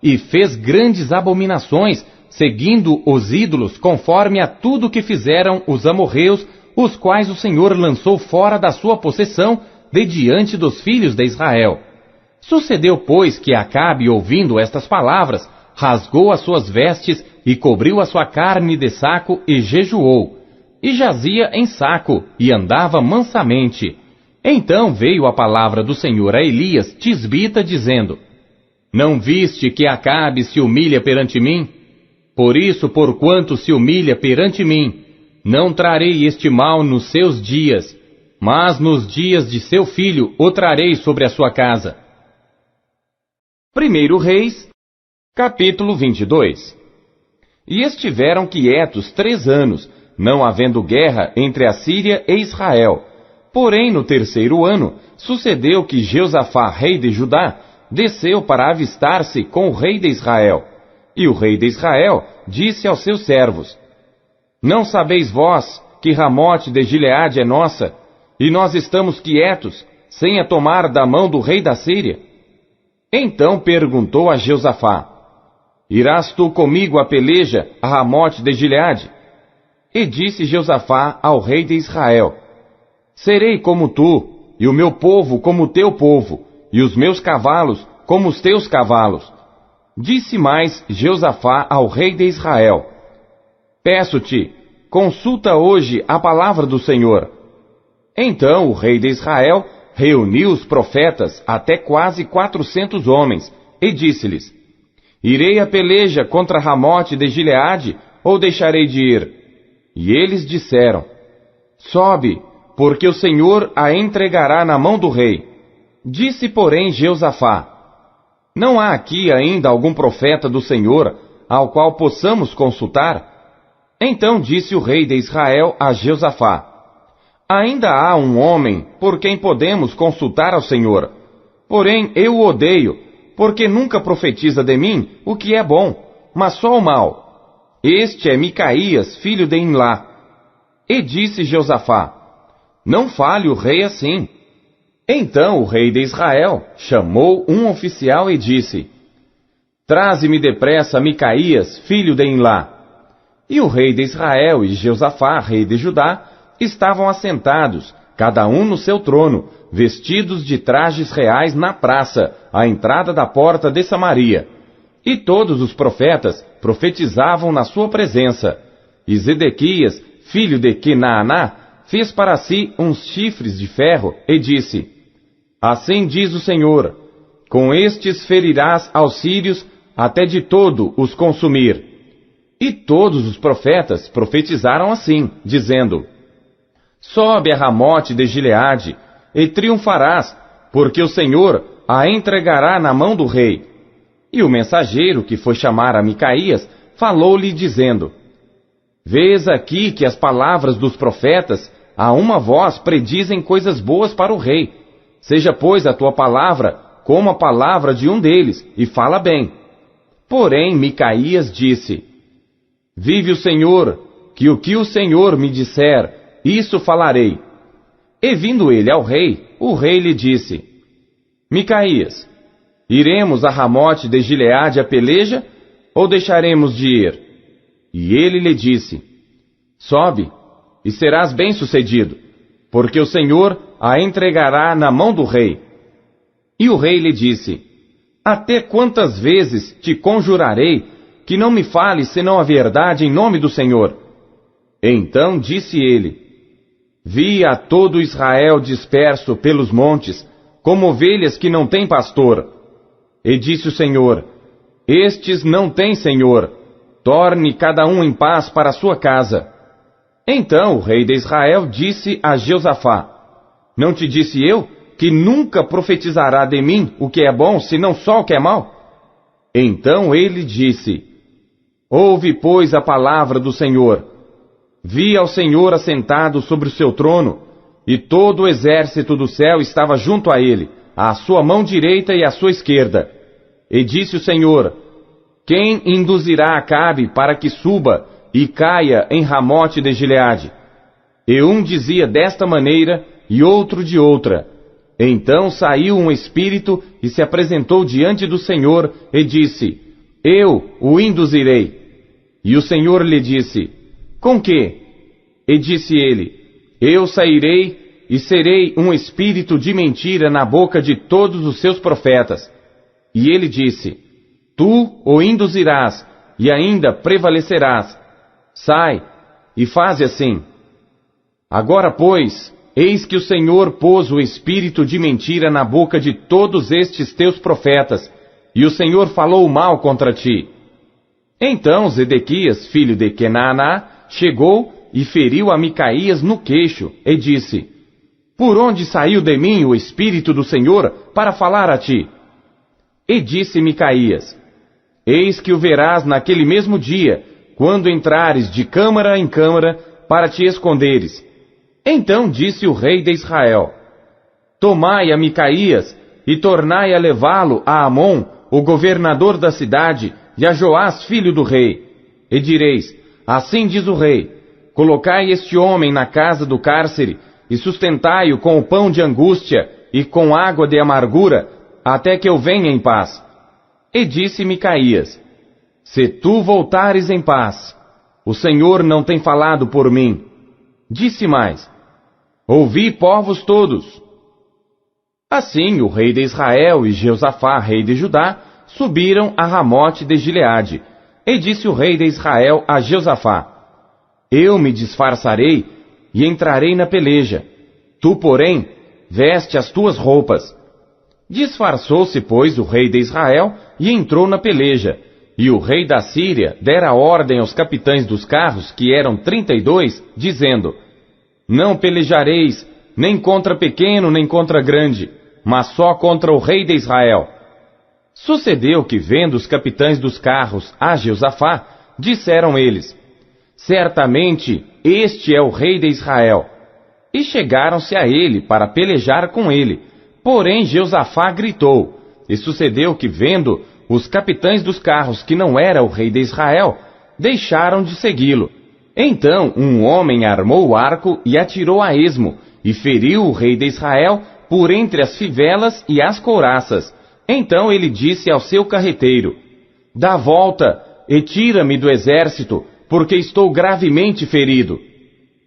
e fez grandes abominações, seguindo os ídolos conforme a tudo que fizeram os amorreus, os quais o Senhor lançou fora da sua possessão, de diante dos filhos de Israel. Sucedeu, pois, que Acabe, ouvindo estas palavras, rasgou as suas vestes e cobriu a sua carne de saco e jejuou. E jazia em saco e andava mansamente. Então veio a palavra do Senhor a Elias, tisbita, dizendo: Não viste que Acabe se humilha perante mim? Por isso, porquanto se humilha perante mim, não trarei este mal nos seus dias, mas nos dias de seu filho o trarei sobre a sua casa. 1 Reis, capítulo 22. E estiveram quietos 3 anos, não havendo guerra entre a Síria e Israel. Porém, no 3º ano, sucedeu que Jeosafá, rei de Judá, desceu para avistar-se com o rei de Israel. E o rei de Israel disse aos seus servos: Não sabeis vós que Ramote de Gileade é nossa, e nós estamos quietos, sem a tomar da mão do rei da Síria? Então perguntou a Jeosafá: Irás tu comigo a peleja a Ramote de Gileade? E disse Jeosafá ao rei de Israel: Serei como tu, e o meu povo como o teu povo, e os meus cavalos como os teus cavalos. Disse mais Jeosafá ao rei de Israel: Peço-te, consulta hoje a palavra do Senhor. Então o rei de Israel reuniu os profetas, até quase 400 homens, e disse-lhes: Irei a peleja contra Ramote de Gileade, ou deixarei de ir? E eles disseram: Sobe, porque o Senhor a entregará na mão do rei. Disse, porém, Jeosafá: Não há aqui ainda algum profeta do Senhor, ao qual possamos consultar? Então disse o rei de Israel a Jeosafá: Ainda há um homem por quem podemos consultar ao Senhor. Porém eu o odeio, porque nunca profetiza de mim o que é bom, mas só o mal. Este é Micaías, filho de Imlá. E disse Jeosafá: Não fale o rei assim. Então o rei de Israel chamou um oficial e disse: Traze-me depressa Micaías, filho de Imlá. E o rei de Israel e Jeosafá, rei de Judá, estavam assentados, cada um no seu trono, vestidos de trajes reais na praça, à entrada da porta de Samaria. E todos os profetas profetizavam na sua presença. E Zedequias, filho de Quenaaná, fez para si uns chifres de ferro e disse: Assim diz o Senhor: Com estes ferirás aos sírios, até de todo os consumir. E todos os profetas profetizaram assim, dizendo: Sobe a Ramote de Gileade, e triunfarás, porque o Senhor a entregará na mão do rei. E o mensageiro que foi chamar a Micaías falou-lhe dizendo: Vês aqui que as palavras dos profetas a uma voz predizem coisas boas para o rei. Seja, pois, a tua palavra como a palavra de um deles, e fala bem. Porém Micaías disse: Vive o Senhor, que o Senhor me disser, isso falarei. E vindo ele ao rei, o rei lhe disse: Micaías, iremos a Ramote de Gileade a peleja, ou deixaremos de ir? E ele lhe disse: Sobe, e serás bem-sucedido, porque o Senhor a entregará na mão do rei. E o rei lhe disse: Até quantas vezes te conjurarei que não me fales senão a verdade em nome do Senhor? Então disse ele: Vi a todo Israel disperso pelos montes, como ovelhas que não têm pastor. E disse o Senhor: Estes não têm Senhor, torne cada um em paz para a sua casa. Então o rei de Israel disse a Jeosafá: Não te disse eu que nunca profetizará de mim o que é bom, senão só o que é mal? Então ele disse: Ouve, pois, a palavra do Senhor. Vi ao Senhor assentado sobre o seu trono, e todo o exército do céu estava junto a ele, à sua mão direita e à sua esquerda. E disse o Senhor: Quem induzirá Acabe para que suba e caia em Ramote de Gileade? E um dizia desta maneira, e outro de outra. Então saiu um espírito e se apresentou diante do Senhor, e disse: eu o induzirei. E o Senhor lhe disse, com que? E disse ele, eu sairei e serei um espírito de mentira na boca de todos os seus profetas. E ele disse, tu o induzirás, e ainda prevalecerás. Sai, e faze assim. Agora, pois, eis que o Senhor pôs o espírito de mentira na boca de todos estes teus profetas, e o Senhor falou mal contra ti. Então Zedequias, filho de Kenaana, chegou e feriu a Micaías no queixo, e disse, por onde saiu de mim o espírito do Senhor para falar a ti? E disse Micaías, eis que o verás naquele mesmo dia, quando entrares de câmara em câmara, para te esconderes. Então disse o rei de Israel, tomai a Micaías, e tornai a levá-lo a Amon, o governador da cidade, e a Joás, filho do rei. E direis, assim diz o rei, colocai este homem na casa do cárcere, e sustentai-o com o pão de angústia, e com água de amargura, até que eu venha em paz. E disse Micaías, se tu voltares em paz, o Senhor não tem falado por mim. Disse mais, ouvi, povos todos. Assim o rei de Israel e Jeosafá, rei de Judá, subiram a Ramote de Gileade. E disse o rei de Israel a Jeosafá, eu me disfarçarei e entrarei na peleja. Tu, porém, veste as tuas roupas. Disfarçou-se, pois, o rei de Israel e entrou na peleja. E o rei da Síria dera ordem aos capitães dos carros, que eram 32, dizendo, não pelejareis nem contra pequeno nem contra grande, mas só contra o rei de Israel. Sucedeu que, vendo os capitães dos carros a Jeosafá, disseram eles, certamente este é o rei de Israel. E chegaram-se a ele para pelejar com ele. Porém Jeosafá gritou. E sucedeu que, vendo os capitães dos carros que não era o rei de Israel, deixaram de segui-lo. Então um homem armou o arco e atirou a esmo, e feriu o rei de Israel por entre as fivelas e as couraças. Então ele disse ao seu carreteiro, dá volta e tira-me do exército, porque estou gravemente ferido.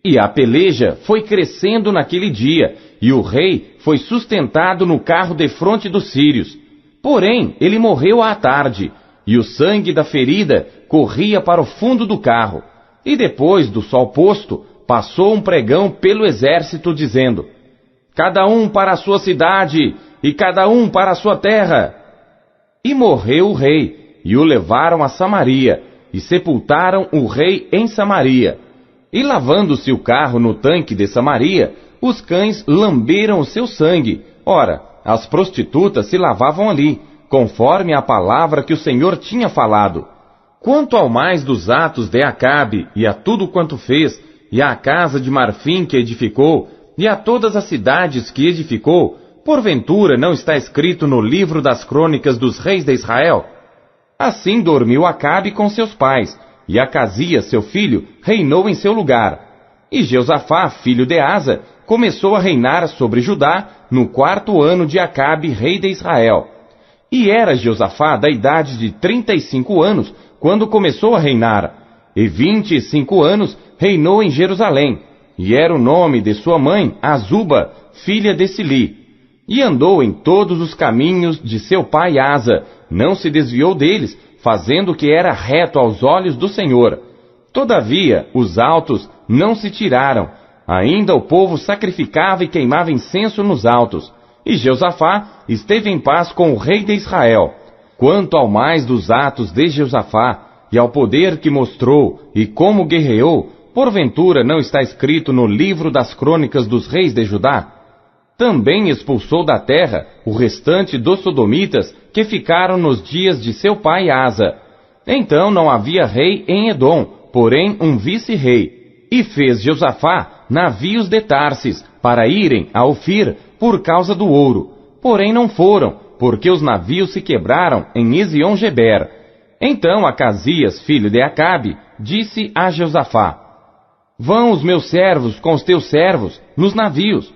E a peleja foi crescendo naquele dia, e o rei foi sustentado no carro defronte dos sírios. Porém, ele morreu à tarde, e o sangue da ferida corria para o fundo do carro. E depois do sol posto, passou um pregão pelo exército, dizendo, cada um para a sua cidade, e cada um para a sua terra. E morreu o rei, e o levaram a Samaria, e sepultaram o rei em Samaria. E lavando-se o carro no tanque de Samaria, os cães lamberam o seu sangue. Ora, as prostitutas se lavavam ali, conforme a palavra que o Senhor tinha falado. Quanto ao mais dos atos de Acabe, e a tudo quanto fez, e à casa de marfim que edificou, e a todas as cidades que edificou, porventura não está escrito no livro das crônicas dos reis de Israel? Assim dormiu Acabe com seus pais, e Acasias, seu filho, reinou em seu lugar. E Jeosafá, filho de Asa, começou a reinar sobre Judá no 4º ano de Acabe, rei de Israel. E era Jeosafá da idade de 35 anos, quando começou a reinar, e 25 anos reinou em Jerusalém, e era o nome de sua mãe Azuba, filha de Sili. E andou em todos os caminhos de seu pai Asa, não se desviou deles, fazendo o que era reto aos olhos do Senhor. Todavia, os altos não se tiraram, ainda o povo sacrificava e queimava incenso nos altos. E Jeosafá esteve em paz com o rei de Israel. Quanto ao mais dos atos de Jeosafá, e ao poder que mostrou, e como guerreou, porventura não está escrito no livro das crônicas dos reis de Judá? Também expulsou da terra o restante dos sodomitas que ficaram nos dias de seu pai Asa. Então não havia rei em Edom, porém um vice-rei. E fez Jeosafá navios de Tarsis para irem a Ofir por causa do ouro. Porém não foram, porque os navios se quebraram em Ezion-Geber. Então Acasias, filho de Acabe, disse a Jeosafá, vão os meus servos com os teus servos nos navios.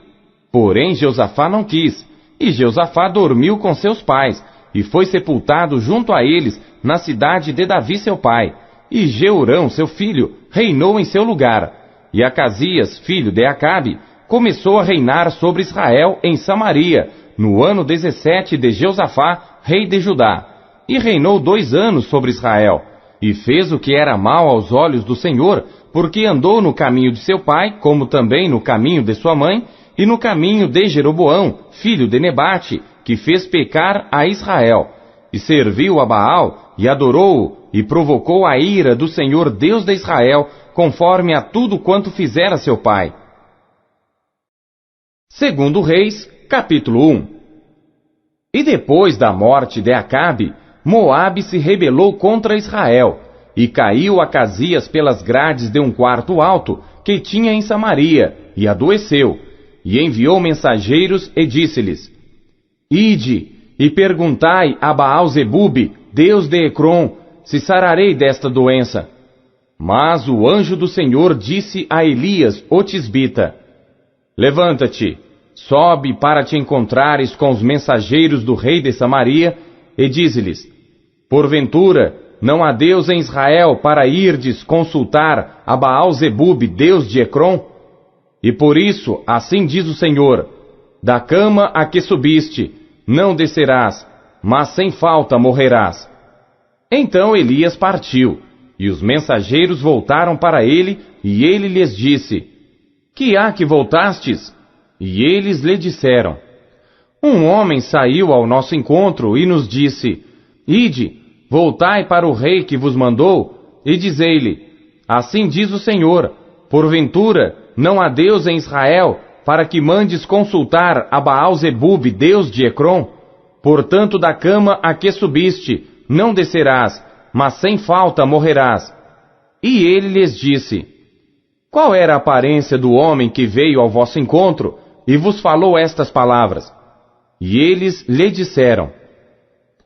Porém Jeosafá não quis, e Jeosafá dormiu com seus pais, e foi sepultado junto a eles na cidade de Davi seu pai. E Jeorão, seu filho, reinou em seu lugar. E Acasias, filho de Acabe, começou a reinar sobre Israel em Samaria, no ano 17 de Jeosafá, rei de Judá. E reinou 2 anos sobre Israel. E fez o que era mal aos olhos do Senhor, porque andou no caminho de seu pai, como também no caminho de sua mãe, e no caminho de Jeroboão, filho de Nebate, que fez pecar a Israel. E serviu a Baal, e adorou-o, e provocou a ira do Senhor Deus de Israel, conforme a tudo quanto fizera seu pai. Segundo Reis, capítulo 1. E depois da morte de Acabe, Moabe se rebelou contra Israel, e caiu Acasias pelas grades de um quarto alto que tinha em Samaria, e adoeceu, e enviou mensageiros e disse-lhes: Ide, e perguntai a Baal-zebube, Deus de Ecrom, se sararei desta doença. Mas o anjo do Senhor disse a Elias, o tisbita: Levanta-te, sobe para te encontrares com os mensageiros do rei de Samaria, e dize-lhes: Porventura, não há Deus em Israel para irdes consultar a Baal-zebube, Deus de Ecrom? E por isso, assim diz o Senhor: da cama a que subiste, não descerás, mas sem falta morrerás. Então Elias partiu, e os mensageiros voltaram para ele, e ele lhes disse: Que há que voltastes? E eles lhe disseram: Um homem saiu ao nosso encontro e nos disse: Ide, voltai para o rei que vos mandou, e dizei-lhe: Assim diz o Senhor: Porventura, não há Deus em Israel, para que mandes consultar a Baal-zebube, Deus de Ecrom? Portanto, da cama a que subiste, não descerás, mas sem falta morrerás. E ele lhes disse: Qual era a aparência do homem que veio ao vosso encontro e vos falou estas palavras? E eles lhe disseram: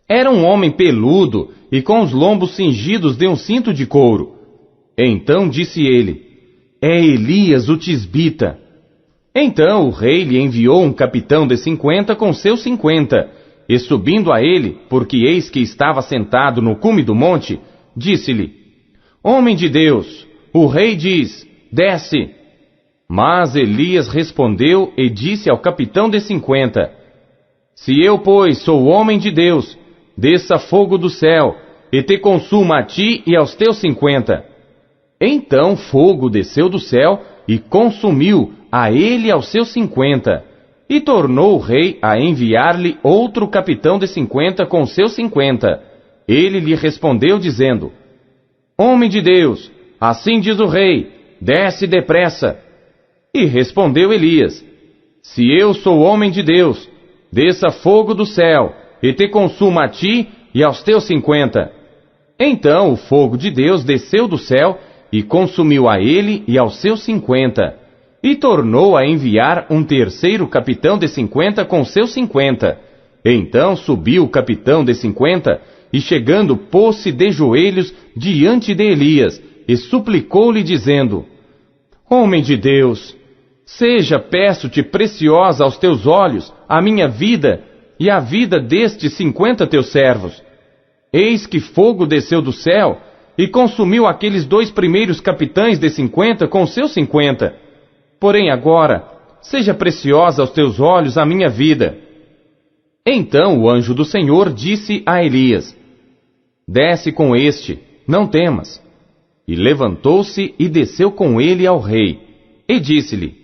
Era um homem peludo e com os lombos cingidos de um cinto de couro. Então disse ele: É Elias o tisbita. Então o rei lhe enviou um capitão de 50 com seus 50, e subindo a ele, porque eis que estava sentado no cume do monte, disse-lhe: Homem de Deus, o rei diz: Desce. Mas Elias respondeu e disse ao capitão de 50: Se eu, pois, sou homem de Deus, desça fogo do céu, e te consuma a ti e aos teus 50. Então fogo desceu do céu, e consumiu a ele e aos seus 50. E tornou o rei a enviar-lhe outro capitão de 50 com seus 50. Ele lhe respondeu dizendo: Homem de Deus, assim diz o rei, desce depressa. E respondeu Elias: Se eu sou homem de Deus, desça fogo do céu, e te consuma a ti e aos teus 50. Então o fogo de Deus desceu do céu, e consumiu a ele e aos seus 50. E tornou a enviar um terceiro capitão de 50 com seus 50. Então subiu o capitão de 50, e chegando pôs-se de joelhos diante de Elias, e suplicou-lhe dizendo: Homem de Deus, seja, peço-te, preciosa aos teus olhos a minha vida e a vida destes 50 teus servos. Eis que fogo desceu do céu e consumiu aqueles 2 primeiros capitães de 50 com seus 50. Porém agora, seja preciosa aos teus olhos a minha vida. Então o anjo do Senhor disse a Elias: Desce com este, não temas. E levantou-se e desceu com ele ao rei. E disse-lhe: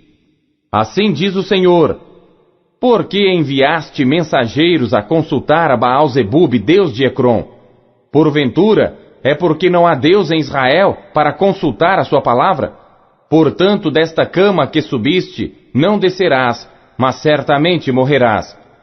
Assim diz o Senhor: Por que enviaste mensageiros a consultar a Baal-zebube, Deus de Ecrom? Porventura, é porque não há Deus em Israel para consultar a sua palavra? Portanto, desta cama que subiste, não descerás, mas certamente morrerás.